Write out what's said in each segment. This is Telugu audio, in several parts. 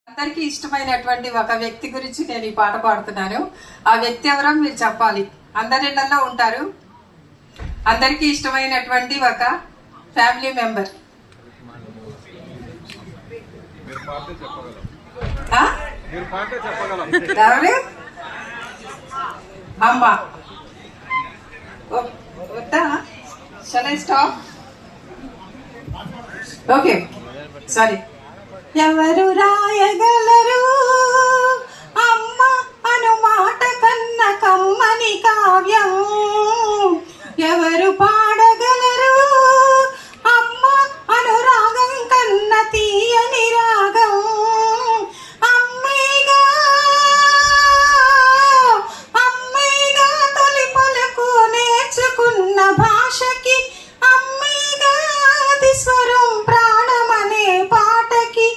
అందరికీ ఇష్టమైనటువంటి ఒక వ్యక్తి గురించి నేను ఈ పాట పాడుతున్నాను. ఆ వ్యక్తి ఎవరో మీరు చెప్పాలి. అందరిళ్ళల్లో ఉంటారు. అందరికీ ఇష్టమైనటువంటి ఒక ఫ్యామిలీ మెంబర్. ఎవరు? అమ్మ. వద్దా? Shall I stop? Okay, sorry. ఎవరు రాయగలరు అమ్మ అను మాట కన్న కమ్మని కావ్యం? ఎవరు పాడగలరు అమ్మ అను రాగం కన్న తీయని రాగం? అమ్మేగా అమ్మేగా తొలి పలుకు నేర్చుకున్న భాషకి, అమ్మేగా అది స్వరం ప్రాణమనే పాటకి.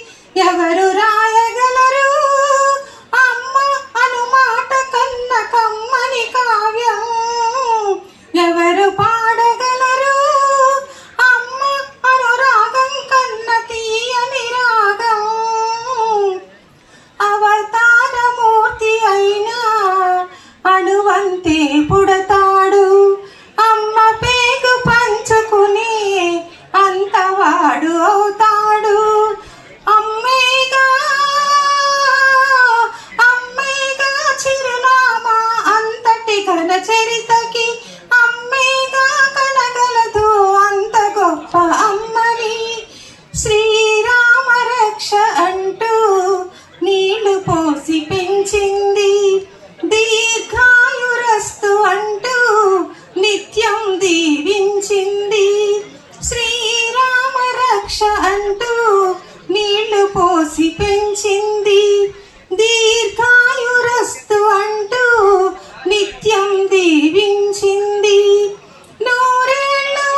ఎవరు రాయగలరు అమ్మ అను మాట కన్న కమ్మని కావ్యం? ఎవరు పాడగలరు అమ్మ అను రాగం కన్న తీయని రాగం? అవతారమూర్తి అయినా అణువంతే పుడతాడు, అమ్మ పేగు పంచుకుని అంతవాడు అవుతాడు. అమ్మేగా అమ్మేగా చిరునామా అంతటి ఘన చరితకి, అమ్మేగా కనగలదు అంత గొప్ప అమ్మని. శ్రీరామ రక్ష అంటూ నీళ్లు పోసి పెంచింది, దీర్ఘాయురస్తు అంటూ నిత్యం దీవించింది. శ్రీరామ రక్ష అంటూ నీళ్లు పోసి పెంచింది, దీర్ఘాయురస్తు అంటూ నిత్యం దీవించింది. నూరేళ్ళు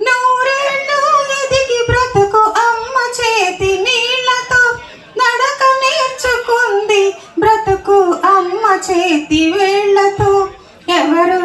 నూరేళ్ళు ఎదిగి బ్రతుకు అమ్మ చేతి నీళ్లతో, నడక నేర్చుకుంది బ్రతుకు అమ్మ చేతి వేళ్లతో. ఎవరు